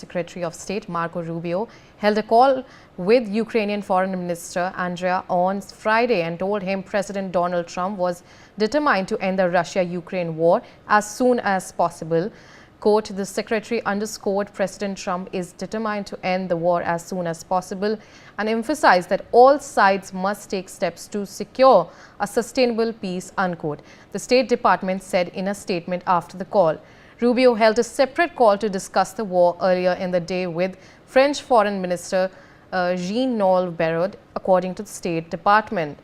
Secretary of State Marco Rubio held a call with Ukrainian Foreign Minister Andrii on Friday and told him President Donald Trump was determined to end the Russia-Ukraine war as soon as possible. Quote, the secretary underscored President Trump is determined to end the war as soon as possible and emphasized that all sides must take steps to secure a sustainable peace, unquote. The State Department said in a statement after the call. Rubio held a separate call to discuss the war earlier in the day with French Foreign Minister Jean-Noël Barrot, according to the State Department.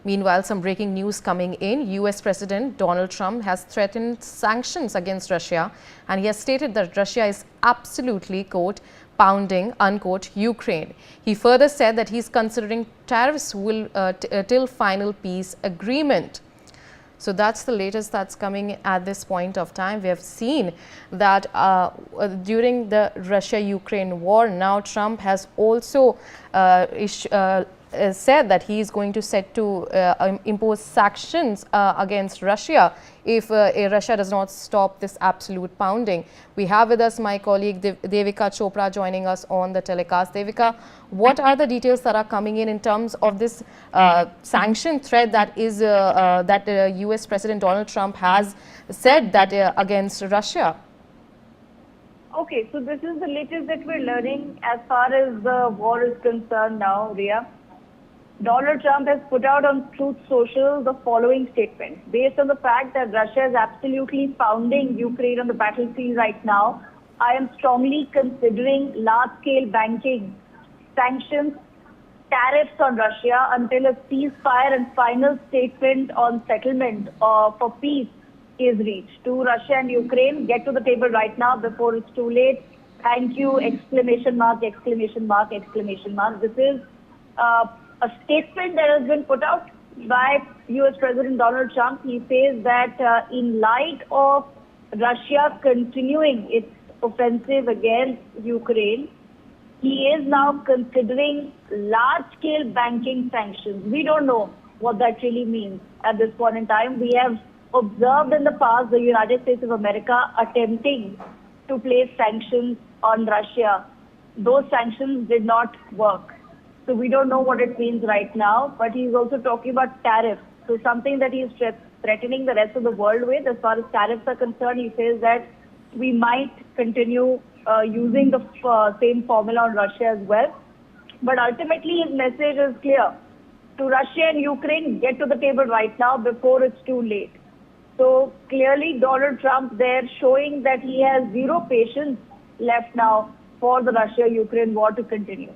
Meanwhile, some breaking news coming in. US President Donald Trump has threatened sanctions against Russia, and he has stated that Russia is absolutely, quote, pounding, unquote, Ukraine. He further said that he's considering tariffs till final peace agreement. So that's the latest that's coming at this point of time. We have seen that during the Russia-Ukraine war, now Trump has also said that he is going to set to impose sanctions against Russia if Russia does not stop this absolute pounding. We have with us my colleague Devika Chopra joining us on the telecast. Devika, what are the details that are coming in terms of this sanction threat that is US President Donald Trump has said that against Russia? Okay, so this is the latest that we're learning as far as the war is concerned now, Ria. Donald Trump has put out on Truth Social the following statement. Based on the fact that Russia is absolutely pounding Ukraine on the battlefield right now, I am strongly considering large-scale banking sanctions, tariffs on Russia until a ceasefire and final statement on settlement for peace is reached. To Russia and Ukraine, get to the table right now before it's too late. Thank you, exclamation mark, exclamation mark, exclamation mark. This is a statement that has been put out by US President Donald Trump. He says that in light of Russia continuing its offensive against Ukraine, he is now considering large-scale banking sanctions. We don't know what that really means at this point in time. We have observed in the past the United States of America attempting to place sanctions on Russia. Those sanctions did not work. So we don't know what it means right now, but he's also talking about tariffs. So something that he's threatening the rest of the world with, as far as tariffs are concerned, he says that we might continue using the same formula on Russia as well. But ultimately his message is clear. To Russia and Ukraine, get to the table right now before it's too late. So clearly Donald Trump there showing that he has zero patience left now for the Russia-Ukraine war to continue.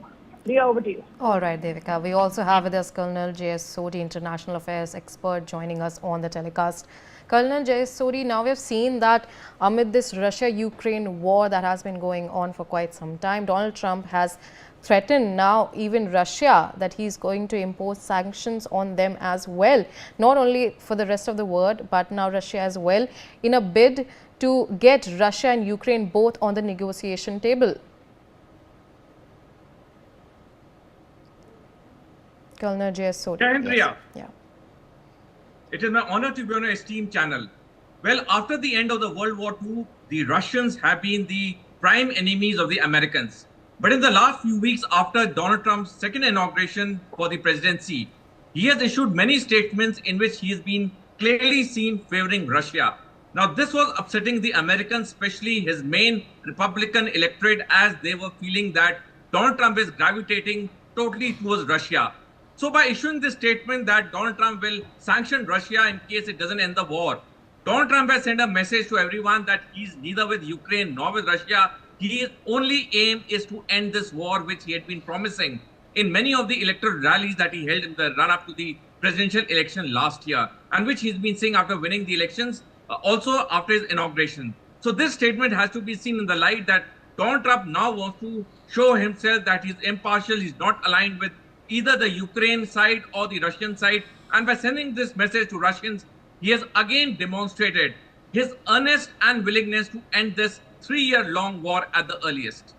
Ria, over to you. All right, Devika. We also have with us Colonel J.S. Sodhi, international affairs expert, joining us on the telecast. Colonel J.S. Sodhi, now we've seen that amid this Russia-Ukraine war that has been going on for quite some time, Donald Trump has threatened now even Russia that he's going to impose sanctions on them as well, not only for the rest of the world, but now Russia as well, in a bid to get Russia and Ukraine both on the negotiation table. Colonel J.S. Sodhi. Andrii. Yeah. It is my honor to be on your esteemed channel. Well, after the end of the World War II, the Russians have been the prime enemies of the Americans. But in the last few weeks after Donald Trump's second inauguration for the presidency, he has issued many statements in which he has been clearly seen favoring Russia. Now, this was upsetting the Americans, especially his main Republican electorate, as they were feeling that Donald Trump is gravitating totally towards Russia. So by issuing this statement that Donald Trump will sanction Russia in case it doesn't end the war, Donald Trump has sent a message to everyone that he's neither with Ukraine nor with Russia. His only aim is to end this war, which he had been promising in many of the electoral rallies that he held in the run-up to the presidential election last year, and which he's been saying after winning the elections, also after his inauguration. So this statement has to be seen in the light that Donald Trump now wants to show himself that he's impartial, he's not aligned with either the Ukraine side or the Russian side. And by sending this message to Russians, he has again demonstrated his earnest and willingness to end this 3-year-long war at the earliest.